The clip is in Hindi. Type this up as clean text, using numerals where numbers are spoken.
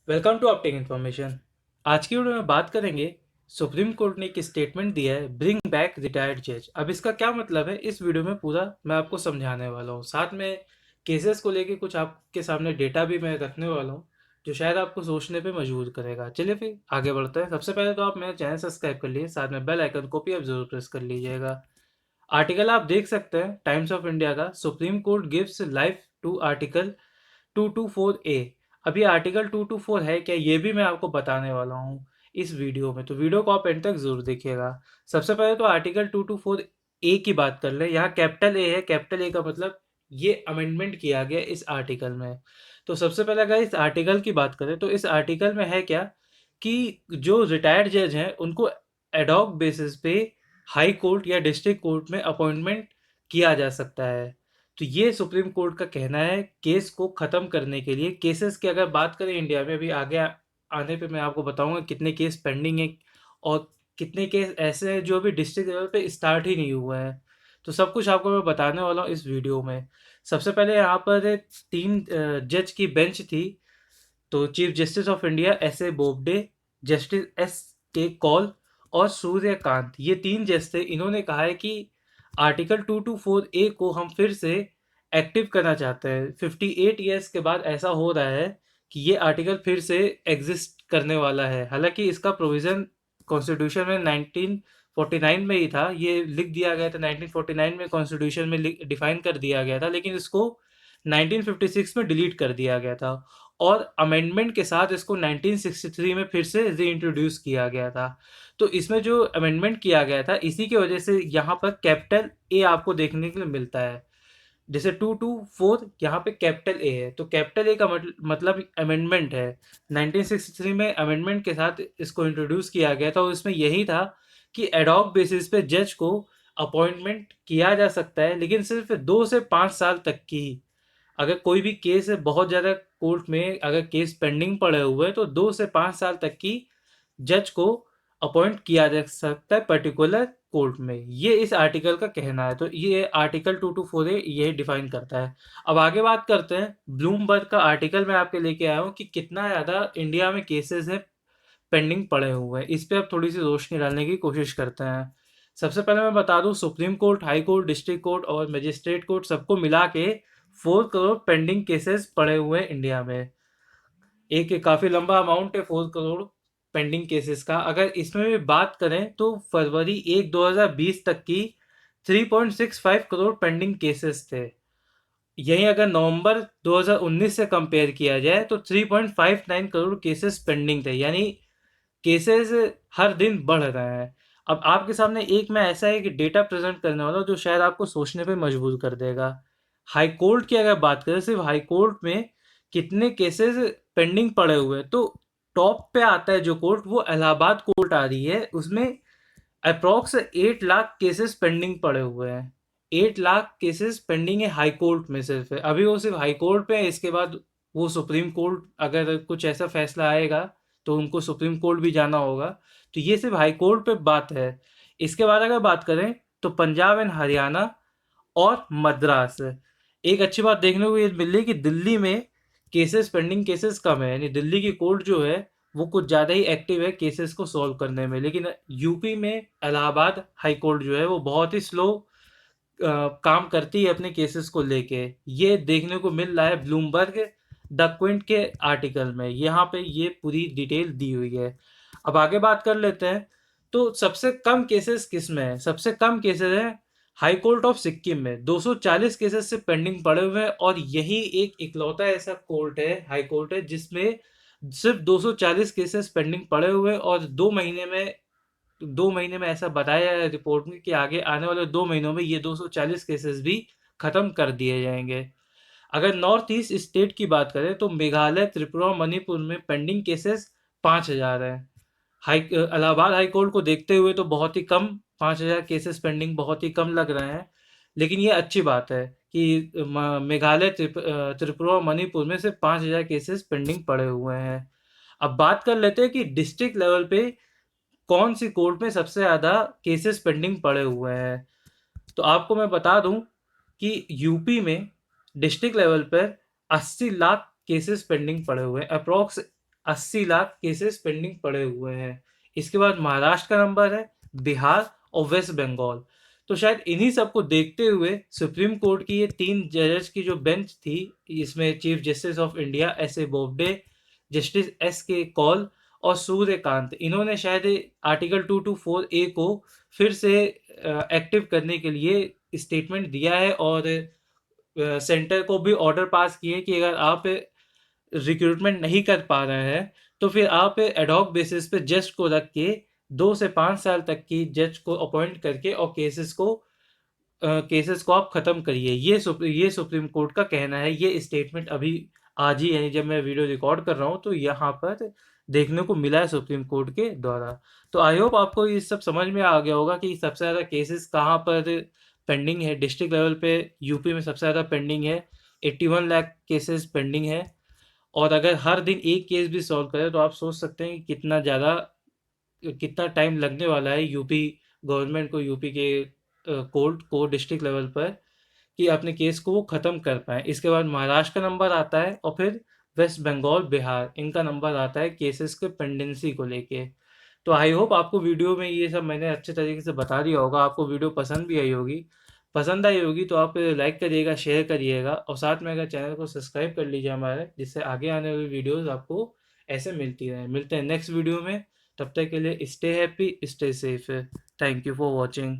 Welcome to Uptake information. आज की वीडियो में बात करेंगे। सुप्रीम कोर्ट ने एक स्टेटमेंट दिया है, ब्रिंग बैक रिटायर्ड जज। अब इसका क्या मतलब है, इस वीडियो में पूरा मैं आपको समझाने वाला हूँ। साथ में केसेस को लेके कुछ आपके सामने डेटा भी मैं रखने वाला हूँ, जो शायद आपको सोचने पे मजबूर करेगा। चलिए फिर आगे बढ़ते हैं। सबसे पहले तो आप मेरा चैनल सब्सक्राइब कर लीजिए, साथ में बेल आइकन को भी आप जरूर प्रेस कर लीजिएगा। आर्टिकल आप देख सकते हैं टाइम्स ऑफ इंडिया का, supreme court gives life to article 224A। अभी आर्टिकल 224 है क्या, ये भी मैं आपको बताने वाला हूँ इस वीडियो में, तो वीडियो को आप एंड तक जरूर देखिएगा। सबसे पहले तो आर्टिकल 224A की बात कर ले। यहाँ कैपिटल ए है, कैपिटल ए का मतलब ये अमेंडमेंट किया गया इस आर्टिकल में। तो सबसे पहले अगर इस आर्टिकल की बात करें तो इस आर्टिकल में है क्या कि जो रिटायर्ड जज हैं उनको एडॉक बेसिस पे हाई कोर्ट या डिस्ट्रिक्ट कोर्ट में अपॉइंटमेंट किया जा सकता है। तो ये सुप्रीम कोर्ट का कहना है केस को ख़त्म करने के लिए। केसेस की अगर बात करें इंडिया में, अभी आगे आने पे मैं आपको बताऊंगा कितने केस पेंडिंग है और कितने केस ऐसे हैं जो अभी डिस्ट्रिक्ट लेवल पे स्टार्ट ही नहीं हुआ है। तो सब कुछ आपको मैं बताने वाला हूँ इस वीडियो में। सबसे पहले यहाँ पर तीन जज की बेंच थी। तो chief justice of India S A Bobde, justice S K Kaul और सूर्यकांत, ये तीन जज थे। इन्होंने कहा है कि आर्टिकल 224A को हम फिर से एक्टिव करना चाहते हैं। 58 ईयर्स के बाद ऐसा हो रहा है कि ये आर्टिकल फिर से एग्जिस्ट करने वाला है। हालांकि इसका प्रोविज़न कॉन्स्टिट्यूशन में 1949 में ही था, ये लिख दिया गया था 1949 में, कॉन्स्टिट्यूशन में डिफाइन कर दिया गया था, लेकिन इसको 1956 में डिलीट कर दिया गया था और अमेंडमेंट के साथ इसको 1963 में फिर से रीइंट्रोड्यूस किया गया था। तो इसमें जो अमेंडमेंट किया गया था, इसी की वजह से यहाँ पर कैपिटल ए आपको देखने के लिए मिलता है। जैसे 224 यहाँ पे कैपिटल ए है, तो कैपिटल ए का मतलब अमेंडमेंट है। 1963 में अमेंडमेंट के साथ इसको इंट्रोड्यूस किया गया था और इसमें यही था कि एडॉक बेसिस पे जज को अपॉइंटमेंट किया जा सकता है, लेकिन सिर्फ 2 से 5 साल तक की ही। अगर कोई भी केस है बहुत ज़्यादा, कोर्ट में अगर केस पेंडिंग पड़े हुए हैं, तो 2 से 5 साल तक की जज को अपॉइंट किया जा सकता है पर्टिकुलर कोर्ट में। ये इस आर्टिकल का कहना है। तो ये आर्टिकल 224A ये डिफाइन करता है। अब आगे बात करते हैं। ब्लूमबर्ग का आर्टिकल मैं आपके लेके आया हूँ कि कितना ज़्यादा इंडिया में केसेस हैं पेंडिंग पड़े हुए हैं। इस पे अब थोड़ी सी रोशनी डालने की कोशिश करते हैं। सबसे पहले मैं बता दूं, supreme court, high court, district court और मजिस्ट्रेट कोर्ट सबको मिला के 4 करोड़ पेंडिंग केसेस पड़े हुए हैं इंडिया में। एक काफ़ी लंबा अमाउंट है 4 करोड़ पेंडिंग केसेस का। अगर इसमें भी बात करें तो फरवरी 2020 तक की 3.65 करोड़ पेंडिंग केसेस थे। यहीं अगर नवंबर 2019 से कंपेयर किया जाए तो 3.59 करोड़ केसेस पेंडिंग थे। यानी केसेस हर दिन बढ़ रहे हैं। अब आपके सामने एक मैं ऐसा है कि डेटा प्रेजेंट करने वाला हूं जो शायद आपको सोचने पे मजबूर कर देगा। हाई कोर्ट की अगर बात करें, सिर्फ हाई कोर्ट में कितने केसेस पेंडिंग पड़े हुए हैं, तो टॉप पे आता है जो कोर्ट, वो इलाहाबाद कोर्ट आ रही है। उसमें अप्रॉक्स 8 लाख केसेस पेंडिंग पड़े हुए हैं। 8 लाख केसेस पेंडिंग है हाई कोर्ट में। सिर्फ अभी वो सिर्फ हाई कोर्ट पे है। इसके बाद वो सुप्रीम कोर्ट, अगर कुछ ऐसा फैसला आएगा तो उनको सुप्रीम कोर्ट भी जाना होगा। तो ये सिर्फ हाई कोर्ट पे बात है। इसके बाद अगर बात करें तो पंजाब एंड हरियाणा और मद्रास, एक अच्छी बात देखने को ये मिल रही है कि दिल्ली में केसेस, पेंडिंग केसेस कम है। यानी दिल्ली की कोर्ट जो है वो कुछ ज़्यादा ही एक्टिव है केसेस को सॉल्व करने में। लेकिन यूपी में इलाहाबाद हाई कोर्ट जो है वो बहुत ही स्लो काम करती है अपने केसेस को लेके। ये देखने को मिल रहा है ब्लूमबर्ग द क्विंट के आर्टिकल में। यहाँ पे ये पूरी डिटेल दी हुई है। अब आगे बात कर लेते हैं। तो सबसे कम केसेस किस में है? सबसे कम केसेस है हाई कोर्ट ऑफ सिक्किम में। 240 केसेस से पेंडिंग पड़े हुए हैं और यही एक इकलौता ऐसा कोर्ट है, हाई कोर्ट है, जिसमें सिर्फ 240 केसेस पेंडिंग पड़े हुए हैं। और 2 महीने में ऐसा बताया है रिपोर्ट में कि आगे आने वाले 2 महीनों में ये 240 केसेस भी खत्म कर दिए जाएंगे। अगर नॉर्थ ईस्ट स्टेट की बात करें तो मेघालय, त्रिपुरा और मणिपुर में पेंडिंग केसेस 5,000 है। इलाहाबाद हाई कोर्ट को देखते हुए तो बहुत ही कम, 5,000 केसेस पेंडिंग बहुत ही कम लग रहे हैं। लेकिन ये अच्छी बात है कि मेघालय, त्रिपुरा और मणिपुर में सिर्फ 5,000 केसेस पेंडिंग पड़े हुए हैं। अब बात कर लेते हैं कि डिस्ट्रिक्ट लेवल पे कौन सी कोर्ट में सबसे ज़्यादा केसेस पेंडिंग पड़े हुए हैं। तो आपको मैं बता दूं कि यूपी में डिस्ट्रिक्ट लेवल पर 80 लाख केसेस पेंडिंग पड़े हुए हैं। अप्रॉक्स 80 लाख केसेस पेंडिंग पड़े हुए हैं। इसके बाद महाराष्ट्र का नंबर है, बिहार और वेस्ट बंगाल। तो शायद इन्हीं सबको देखते हुए सुप्रीम कोर्ट की ये 3 जजेस की जो बेंच थी, इसमें chief justice of India S A Bobde, justice S के कौल और सूर्यकांत, इन्होंने शायद आर्टिकल 224 ए को फिर से एक्टिव करने के लिए स्टेटमेंट दिया है, और सेंटर को भी ऑर्डर पास किए कि अगर आप रिक्रूटमेंट नहीं कर पा रहे हैं तो फिर आप एडॉक बेसिस पे जज को रख के 2 से 5 साल तक की जज को अपॉइंट करके और केसेस को आप खत्म करिए। ये सुप्रीम कोर्ट का कहना है। ये स्टेटमेंट अभी आज ही, यानी जब मैं वीडियो रिकॉर्ड कर रहा हूँ, तो यहाँ पर देखने को मिला है सुप्रीम कोर्ट के द्वारा। तो आई होप आपको ये सब समझ में आ गया होगा कि सबसे ज़्यादा केसेस कहाँ पर पेंडिंग है। डिस्ट्रिक्ट लेवल पे यूपी में सबसे ज़्यादा पेंडिंग है, 81 लाख केसेस पेंडिंग है। और अगर हर दिन एक केस भी सॉल्व करें तो आप सोच सकते हैं कि कितना टाइम लगने वाला है यूपी गवर्नमेंट को, यूपी के कोर्ट को डिस्ट्रिक्ट लेवल पर, कि अपने केस को वो ख़त्म कर पाएँ। इसके बाद महाराष्ट्र का नंबर आता है और फिर वेस्ट बंगाल, बिहार, इनका नंबर आता है केसेस के पेंडेंसी को लेके। तो आई होप आपको वीडियो में ये सब मैंने अच्छे तरीके से बता दिया होगा, आपको वीडियो पसंद भी आई होगी। पसंद आई होगी तो आप लाइक करिएगा, शेयर करिएगा, और साथ में अगर चैनल को सब्सक्राइब कर लीजिए हमारे, जिससे आगे आने वाली वीडियोज़ आपको ऐसे मिलती रहें। मिलते हैं नेक्स्ट वीडियो में, तब तक के लिए stay happy, stay safe. Thank you for watching.